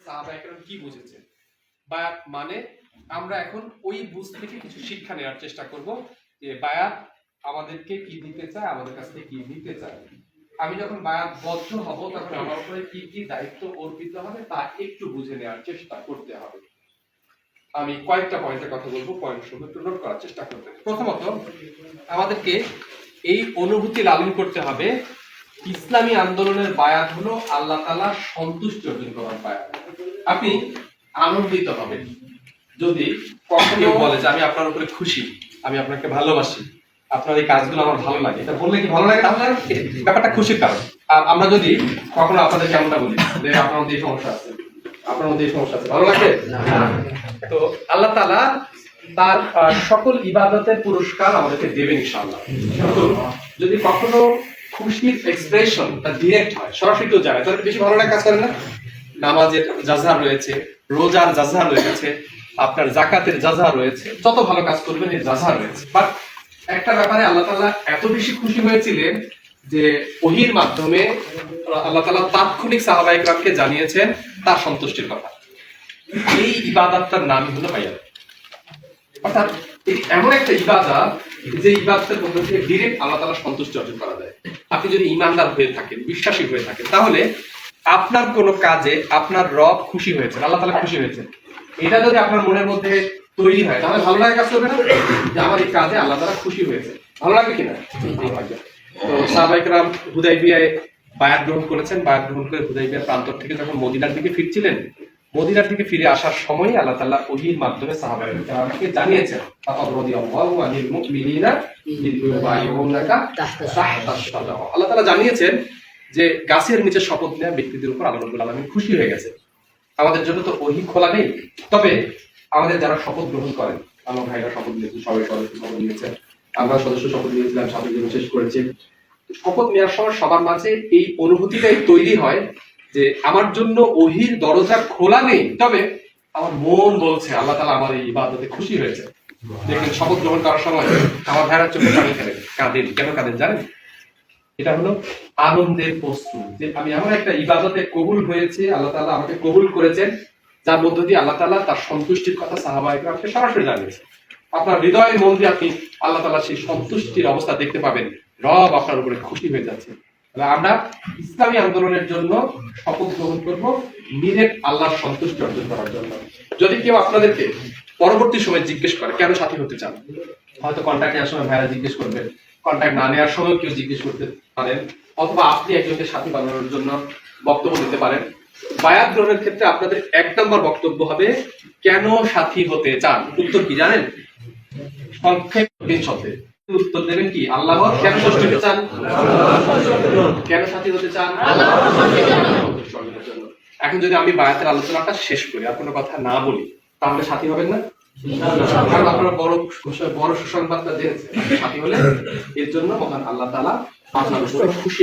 সাহাবায়ে কেরাম কি বুঝেছেন। বায়াত মানে আমরা এখন ওই বুঝ থেকে কিছু শিক্ষা নেওয়ার চেষ্টা করব যে বায়াত আমাদেরকে কি দিতে চায়, আমাদের কাছ থেকে কি নিতে চায়। আমি যখন বায়াতবদ্ধ হব তখন আমার উপরে কি কি দায়িত্ব অর্পিত হবে তা একটু বুঝে নেওয়ার চেষ্টা করতে হবে। আমি কয়েকটা পয়েন্টের কথা বলবো, পয়েন্ট সমূহ একটু নোট করার চেষ্টা করতে। প্রথমত আমাদেরকে এই অনুভূতি লালন করতে হবে ইসলামী আন্দোলনের বায়াত হলো আল্লাহ তাআলা সন্তুষ্টি অর্জন করার বায়াত। আপনি আনন্দিত হবেন যদি কখনো বলে যে আমি আপনার উপরে খুশি, আমি আপনাকে ভালোবাসি, আপনার এই কাজগুলো আমার ভালো লাগে, এটা বললে কি ভালো লাগে? তাহলে ব্যাপারটা খুশির কারণ। আর আমরা যদি কখনো আপনাদের কেমনটা বলি যে আপনার মধ্যে এই সমস্যা আছে, আপনার মধ্যে এই সমস্যা আছে, ভালো লাগে না? তো আল্লাহ তাআলা তার সকল ইবাদতের পুরস্কার আমাদেরকে দেবেন ইনশাআল্লাহ। যদি কখনো খুশির এক্সপ্রেশন তা ডিরেক্ট হয়, সরাসরি কেউ যায়, তাহলে বেশি ভালো লাগে কাজ করে না? নামাজের জাযা রয়েছে, রোজার জাযা রয়েছে, আপনার যাকাতের জাযা রয়েছে, যত ভালো কাজ করবেন এর জাযা রয়েছে। বাট একটা ব্যাপারে আল্লাহ তাআলা এত বেশি খুশি হয়েছিলেন যে ওহীর মাধ্যমে আল্লাহ তাআলা তাৎক্ষণিক সাহাবায়ে কেরামকে জানিয়েছেন তার সন্তুষ্টির কথা। এই ইবাদতটার নামই হলো বায়াত। অর্থাৎ এমন একটা ইবাদত যে ইবাদতের মধ্যে থেকে ডিরেক্ট আল্লাহ তাআলার সন্তুষ্টি অর্জন করা যায়। আপনি যদি ঈমানদার হয়ে থাকেন, বিশ্বাসী হয়ে থাকেন, তাহলে আপনার কোনো কাজে আপনার রব খুশি হয়েছে, আল্লাহ তাআলা খুশি হয়েছে, এটা যদি আপনার মনের মধ্যে তৈরি হয় তাহলে ভালো লাগে কাজ করবে না? যে আমার এই কাজে আল্লাহ তাআলা খুশি হয়েছে, ভালো লাগবে কিনা? তো সাহাবায়ে কেরাম হুদায়বিয়ায় বায়াত গ্রহণ করেছেন। বায়াত গ্রহণ করে হুদায়বিয়ার প্রান্তর থেকে যখন মদিনার দিকে ফিরছিলেন, মদিনার দিকে ফিরে আসার সময় আল্লাহ তাআলা ওহীর মাধ্যমে সাহাবায়ে কেরামকে জানিয়েছেন রাদিয়াল্লাহু আনিল মুমিনিনা ইয ইউবাইউনাকা তাহতা আশ-শাজারা। আল্লাহ তাআলা জানিয়েছেন যে গাছের নিচে শপথ নেওয়া ব্যক্তিদের উপর আল্লাহ রাব্বুল আলামিন খুশি হয়ে গেছে। আমাদের জন্য তো ওহী খোলা নেই, তবে আমাদের যারা শপথ গ্রহণ করেন, আমার ভাইরা শপথ নিয়েছেন, সবাই শপথ নিয়েছেন, আমরা সদস্য শপথ নিয়েছিলাম, সাথে জন শেষ করেছি। শপথ নেওয়ার সময় সবার মাঝে এই অনুভূতিটাই তৈরি হয় যে আমার জন্য ওহীর দরজা খোলা নেই, তবে আমার মন বলছে আল্লাহ তাআলা আমার এই ইবাদতে খুশি হয়েছে। দেখেন শপথ গ্রহণ করার সময় আমার ভাইরা চোখে পানি ফেলে, কাঁদেন। কেন কাঁদেন জানেন? এটা হলো আনন্দের প্রস্তুত যে আমি এমন একটা ইবাদতে কবুল হয়েছে, আল্লাহ তাআলা আমাকে কবুল করেছেন, যার মধ্য দিয়ে আল্লাহ তাআলা তার সন্তুষ্টির কথা সাহাবায়ে কেরামকে সরাসরি জানিয়েছেন। আপনার হৃদয়ের মন দিয়ে আপনি আল্লাহ তাআলার সেই সন্তুষ্টির অবস্থা দেখতে পাবেন, রব আপনার উপরে খুশি হয়ে যাচ্ছে। তাহলে আমরা ইসলামী আন্দোলনের জন্য শপথ গ্রহণ করব ডিরেক্ট আল্লাহর সন্তুষ্টি অর্জন করার জন্য। যদি কেউ আপনাদেরকে পরবর্তী সময় জিজ্ঞেস করে কেন সাথী হতে চান, হয়তো কন্ট্যাক্ট নেওয়ার সময় ভাইরা জিজ্ঞেস করবেন, কন্ট্যাক্ট না নেওয়ার সময় কেউ জিজ্ঞেস করতে পারেন, অথবা আপনি একজনকে সাথী বানানোর জন্য বক্তব্য দিতে পারেন। বায়াত গ্রহণের ক্ষেত্রে আপনাদের এক নম্বর বক্তব্য হবে কেন সাথী হতে চান। উত্তর কি জানেন? সংক্ষেপ শব্দে উত্তর দেবেন কি? আল্লাহ। কেন সন্তুষ্টি হতে চান? কেন সাথী হতে চান? এখন যদি আমি বায়াতের আলোচনাটা শেষ করি আর কোনো কথা না বলি, তাহলে সাথী হবেন না? কারণ আপনারা বড় সুসংবাদটা জেনেছেন, সাথী হলে এর জন্য মহান আল্লাহ তাআলা আপনার উপরে খুশি